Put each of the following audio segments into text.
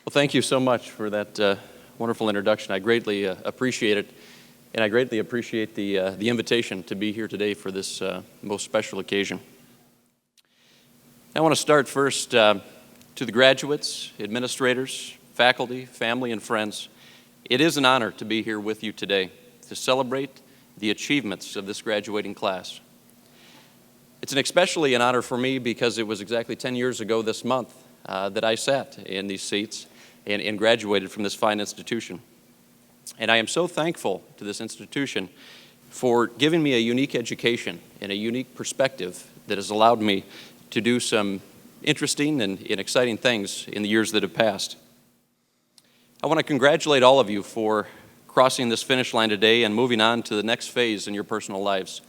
Well, thank you so much for that wonderful introduction. I greatly appreciate it, and I greatly appreciate the invitation to be here today for this most special occasion. I want to start first to the graduates, administrators, faculty, family, and friends. It is an honor to be here with you today to celebrate the achievements of this graduating class. It's especially an honor for me because it was exactly 10 years ago this month that I sat in these seats and graduated from this fine institution. And I am so thankful to this institution for giving me a unique education and a unique perspective that has allowed me to do some interesting and exciting things in the years that have passed. I want to congratulate all of you for crossing this finish line today and moving on to the next phase in your personal lives.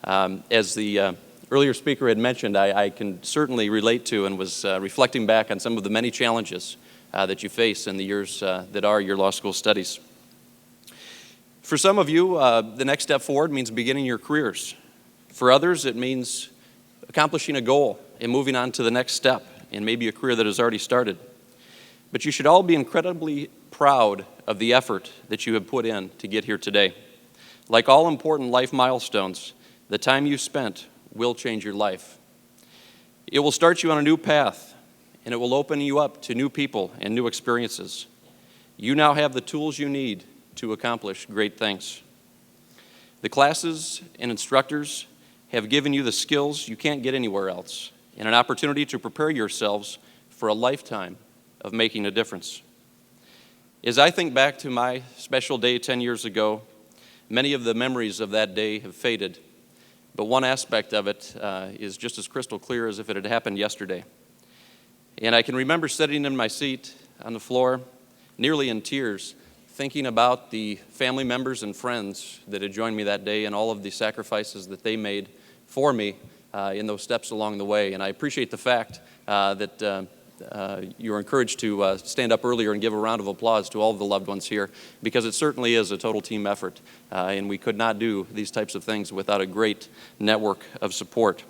As the earlier speaker had mentioned, I can certainly relate to and was reflecting back on some of the many challenges that you face in the years that are your law school studies. For some of you, the next step forward means beginning your careers. For others, it means accomplishing a goal and moving on to the next step in maybe a career that has already started. But you should all be incredibly proud of the effort that you have put in to get here today. Like all important life milestones, the time you spent will change your life. It will start you on a new path, and it will open you up to new people and new experiences. You now have the tools you need to accomplish great things. The classes and instructors have given you the skills you can't get anywhere else, and an opportunity to prepare yourselves for a lifetime of making a difference. As I think back to my special day 10 years ago, many of the memories of that day have faded, but one aspect of it is just as crystal clear as if it had happened yesterday. And I can remember sitting in my seat on the floor, nearly in tears, thinking about the family members and friends that had joined me that day and all of the sacrifices that they made for me in those steps along the way. And I appreciate the fact that you were encouraged to stand up earlier and give a round of applause to all of the loved ones here, because it certainly is a total team effort, and we could not do these types of things without a great network of support.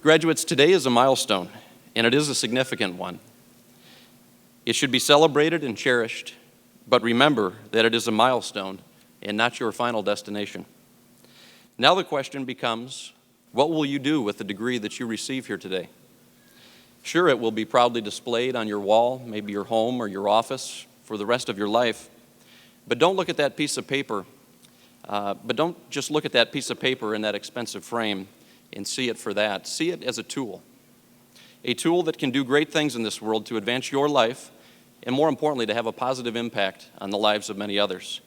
Graduates, today is a milestone, and it is a significant one. It should be celebrated and cherished, but remember that it is a milestone and not your final destination. Now the question becomes, what will you do with the degree that you receive here today? Sure, it will be proudly displayed on your wall, maybe your home or your office, for the rest of your life. But don't look at that piece of paper. But don't just look at that piece of paper in that expensive frame and see it for that. See it as a tool that can do great things in this world to advance your life, and more importantly, to have a positive impact on the lives of many others.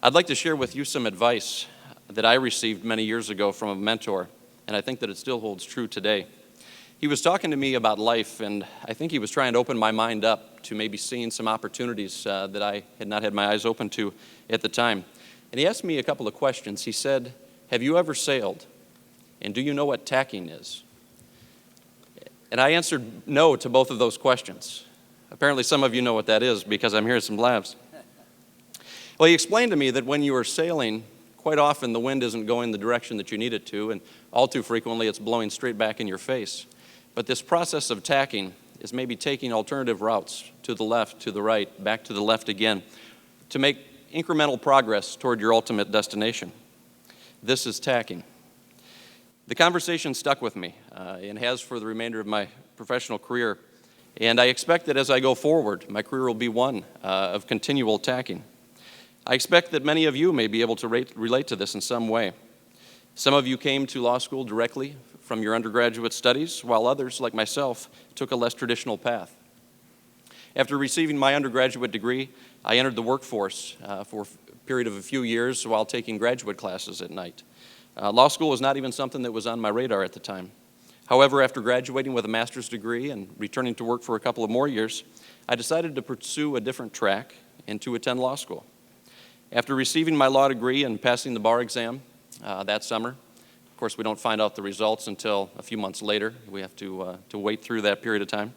I'd like to share with you some advice that I received many years ago from a mentor, and I think that it still holds true today. He was talking to me about life, and I think he was trying to open my mind up to maybe seeing some opportunities that I had not had my eyes open to at the time. And he asked me a couple of questions. He said, "Have you ever sailed? And do you know what tacking is?" And I answered no to both of those questions. Apparently some of you know what that is because I'm hearing some laughs. Well, he explained to me that when you are sailing, quite often the wind isn't going the direction that you need it to, and all too frequently it's blowing straight back in your face. But this process of tacking is maybe taking alternative routes to the left, to the right, back to the left again, to make incremental progress toward your ultimate destination. This is tacking. The conversation stuck with me and has for the remainder of my professional career, and I expect that as I go forward, my career will be one of continual tacking. I expect that many of you may be able to relate to this in some way. Some of you came to law school directly from your undergraduate studies, while others, like myself, took a less traditional path. After receiving my undergraduate degree, I entered the workforce for a period of a few years while taking graduate classes at night. Law school was not even something that was on my radar at the time. However, after graduating with a master's degree and returning to work for a couple of more years, I decided to pursue a different track and to attend law school. After receiving my law degree and passing the bar exam that summer, of course we don't find out the results until a few months later. We have to wait through that period of time.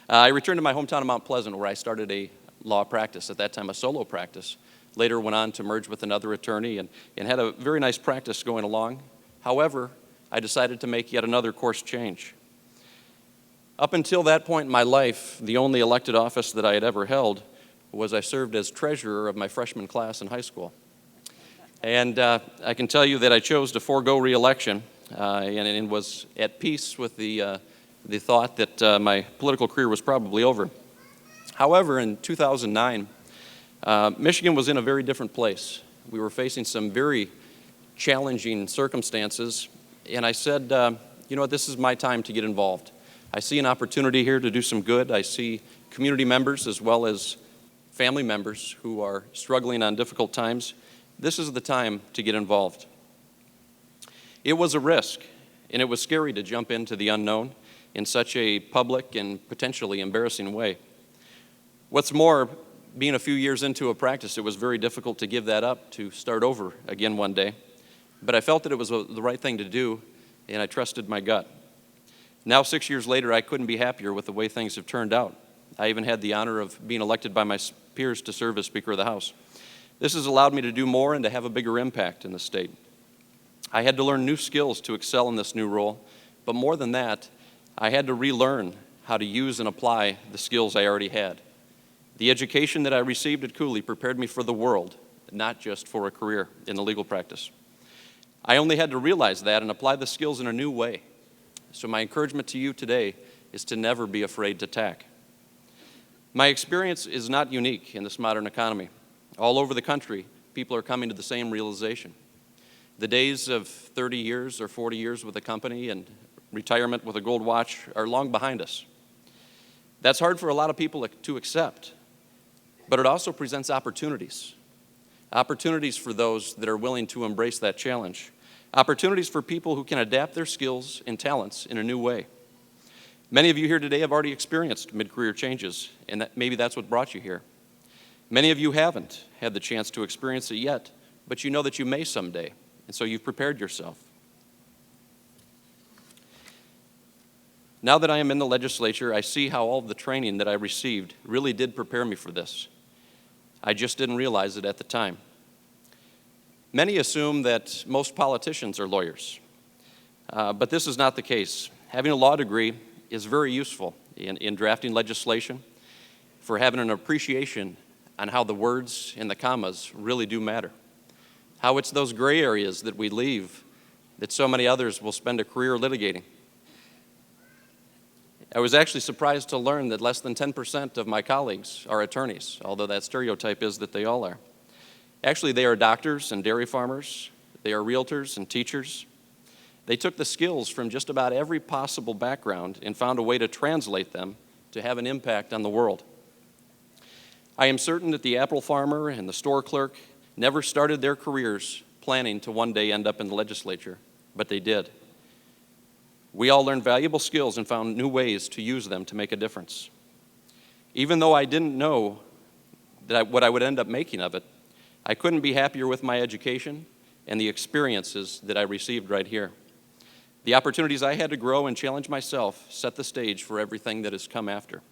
I returned to my hometown of Mount Pleasant, where I started a law practice, at that time a solo practice. Later went on to merge with another attorney and had a very nice practice going along. However, I decided to make yet another course change. Up until that point in my life, the only elected office that I had ever held was I served as treasurer of my freshman class in high school. And I can tell you that I chose to forego re-election and was at peace with the thought that my political career was probably over. However, in 2009, Michigan was in a very different place. We were facing some very challenging circumstances, and I said, you know what, this is my time to get involved. I see an opportunity here to do some good. I see community members as well as family members who are struggling on difficult times. This is the time to get involved. It was a risk, and it was scary to jump into the unknown in such a public and potentially embarrassing way. What's more, being a few years into a practice, it was very difficult to give that up, to start over again one day. But I felt that it was the right thing to do, and I trusted my gut. Now, 6 years later, I couldn't be happier with the way things have turned out. I even had the honor of being elected by my peers to serve as Speaker of the House. This has allowed me to do more and to have a bigger impact in the state. I had to learn new skills to excel in this new role, but more than that, I had to relearn how to use and apply the skills I already had. The education that I received at Cooley prepared me for the world, not just for a career in the legal practice. I only had to realize that and apply the skills in a new way. So my encouragement to you today is to never be afraid to tack. My experience is not unique in this modern economy. All over the country, people are coming to the same realization. The days of 30 years or 40 years with a company and retirement with a gold watch are long behind us. That's hard for a lot of people to accept, but it also presents opportunities. Opportunities for those that are willing to embrace that challenge. Opportunities for people who can adapt their skills and talents in a new way. Many of you here today have already experienced mid-career changes, and maybe that's what brought you here. Many of you haven't had the chance to experience it yet, but you know that you may someday, and so you've prepared yourself. Now that I am in the legislature, I see how all of the training that I received really did prepare me for this. I just didn't realize it at the time. Many assume that most politicians are lawyers, but this is not the case. Having a law degree is very useful in drafting legislation, for having an appreciation on how the words and the commas really do matter, how it's those gray areas that we leave that so many others will spend a career litigating. I was actually surprised to learn that less than 10% of my colleagues are attorneys, although that stereotype is that they all are. Actually, they are doctors and dairy farmers. They are realtors and teachers. They took the skills from just about every possible background and found a way to translate them to have an impact on the world. I am certain that the apple farmer and the store clerk never started their careers planning to one day end up in the legislature, but they did. We all learned valuable skills and found new ways to use them to make a difference. Even though I didn't know what I would end up making of it, I couldn't be happier with my education and the experiences that I received right here. The opportunities I had to grow and challenge myself set the stage for everything that has come after.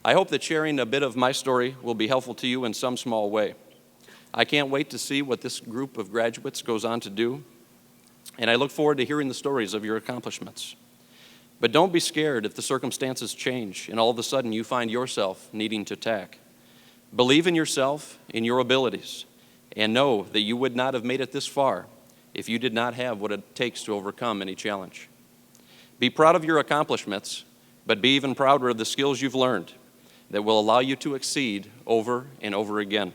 I hope that sharing a bit of my story will be helpful to you in some small way. I can't wait to see what this group of graduates goes on to do, and I look forward to hearing the stories of your accomplishments. But don't be scared if the circumstances change and all of a sudden you find yourself needing to tack. Believe in yourself, in your abilities, and know that you would not have made it this far if you did not have what it takes to overcome any challenge. Be proud of your accomplishments, but be even prouder of the skills you've learned that will allow you to exceed over and over again.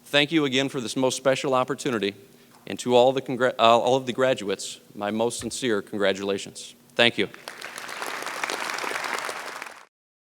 Thank you again for this most special opportunity, and to all of the graduates, my most sincere congratulations. Thank you.